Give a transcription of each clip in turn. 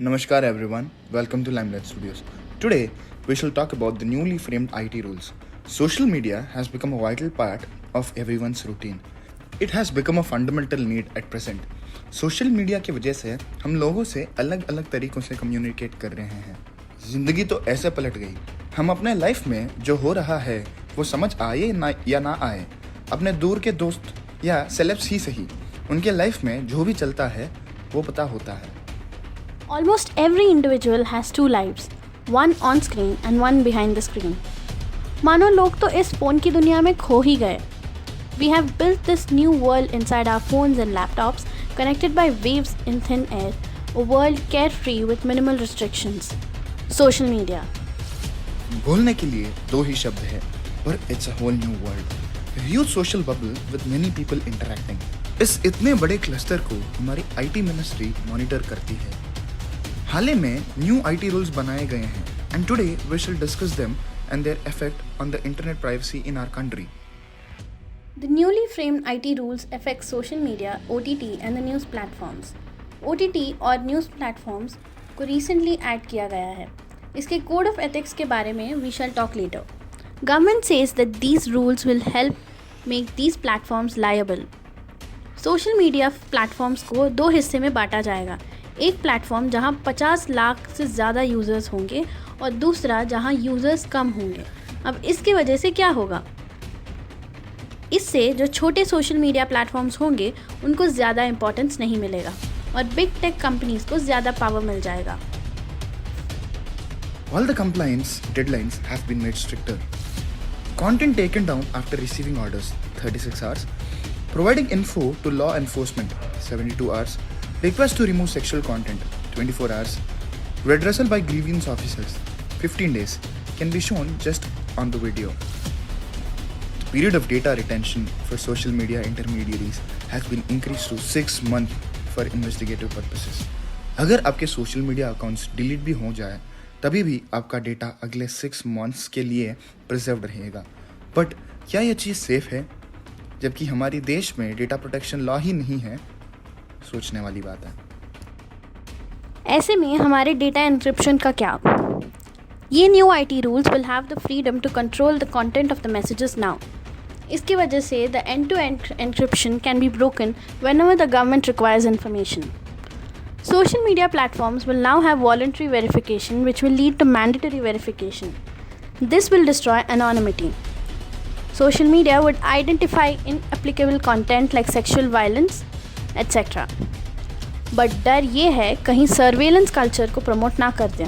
Namaskar everyone, welcome to Limelight Studios. Today, we shall talk about the newly framed IT rules. Social media has become a vital part of everyone's routine. It has become a fundamental need at present. Social media की वजह से हम लोगों से अलग अलग तरीक़ों से कम्युनिकेट कर रहे हैं. ज़िंदगी तो ऐसे पलट गई. हम अपने लाइफ में जो हो रहा है वो समझ आए ना या ना आए, अपने दूर के दोस्त या सेलेब्स ही सही, उनके लाइफ में जो भी चलता है वो पता होता है. Almost every individual has two lives, one on screen and one behind the screen. मानो लोग तो इस फ़ोन की दुनिया में खो ही गए. We have built this new world inside our phones and laptops, connected by waves in thin air, a world carefree with minimal restrictions. Social media. बोलने के लिए दो ही शब्द है, पर it's a whole new world. A huge social bubble with many people interacting. इस इतने बड़े क्लस्टर को हमारी IT मिनिस्ट्री मॉनिटर करती है. हाल ही में न्यू IT रूल्स बनाए गए हैं and today we shall discuss them and their effect on the internet privacy in our country. The newly framed IT rules affect social media, OTT and the news platforms. OTT और news platforms को recently add किया गया है. इसके code of ethics के बारे में we shall talk later. Government says that these rules will help make these platforms liable. Social media platforms को दो हिस्से में बांटा जाएगा. एक प्लेटफॉर्म जहां 50 लाख से ज़्यादा यूज़र्स होंगे और दूसरा जहां यूज़र्स कम होंगे. अब इसकी वजह से क्या होगा? इससे जो छोटे सोशल मीडिया प्लेटफॉर्म्स होंगे उनको ज़्यादा इम्पोर्टेंस नहीं मिलेगा और बिग टेक कंपनीज को ज़्यादा पावर मिल जाएगा. All the compliance deadlines have been made stricter. Content taken down after receiving orders 36 hours. Providing info to law enforcement 72 hours. Request to remove sexual content 24 hours. Redressal by grievance officers 15 days can be shown just on the video. The period of data retention for social media intermediaries has been increased to 6 months for investigative purposes. अगर आपके social media accounts delete भी हो जाए तभी भी आपका data अगले 6 months के लिए प्रिजर्व रहेगा. बट क्या यह चीज़ सेफ है जबकि हमारे देश में डेटा प्रोटेक्शन लॉ ही नहीं है? सोचने वाली बात है. ऐसे में हमारे डेटा एन्क्रिप्शन का क्या? ये new IT rules will have the freedom to control the content of the messages now. इसकी वजह से the end to end encryption can be broken whenever the government requires information. Social media platforms will now have voluntary verification which will lead to mandatory verification. This will destroy anonymity. Social media would identify inapplicable content like sexual violence, etc. But डर ये है कहीं surveillance culture को promote ना कर दें.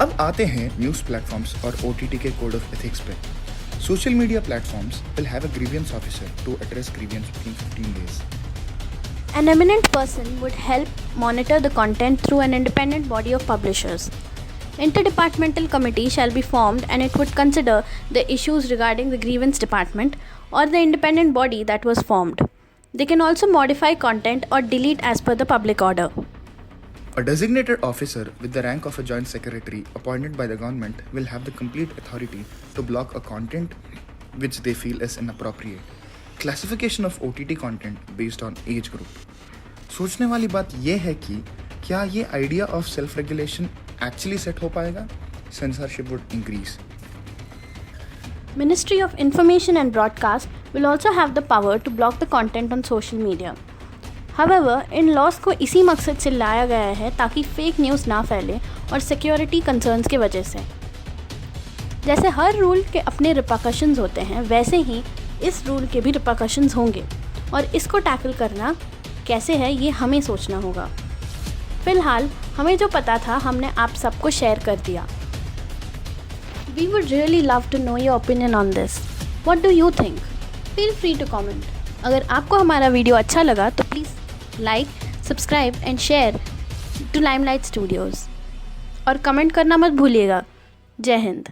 अब आते हैं न्यूज़ प्लेटफॉर्म्स और OTT के कोड ऑफ एथिक्स पे. Social media platforms will have a grievance officer to address grievance within 15 days. An eminent person would help monitor the content through an independent body of publishers. Interdepartmental committee shall be formed and it would consider the issues regarding the grievance department or the independent body that was formed. They can also modify content or delete as per the public order. A designated officer with the rank of a joint secretary appointed by the government will have the complete authority to block a content which they feel is inappropriate. Classification of OTT content based on age group. सोचने वाली बात यह है कि क्या ये idea of self regulation actually set हो पाएगा? Censorship would increase. Ministry of Information and Broadcast will also have the power to block the content on social media. However, in loss को इसी मकसद से लाया गया है ताकि फेक न्यूज़ ना फैले और सिक्योरिटी कंसर्न्स की वजह से. जैसे हर रूल के अपने रिपरकशंस होते हैं वैसे ही इस रूल के भी रिपरकशंस होंगे और इसको टैकल करना कैसे है ये हमें सोचना होगा. फ़िलहाल हमें जो पता था हमने आप सबको शेयर कर दिया. We would really love to know your opinion on this. What do you think? Feel free to comment. अगर आपको हमारा वीडियो अच्छा लगा तो please like, subscribe and share to limelight studios और कमेंट करना मत भूलिएगा. जय हिंद.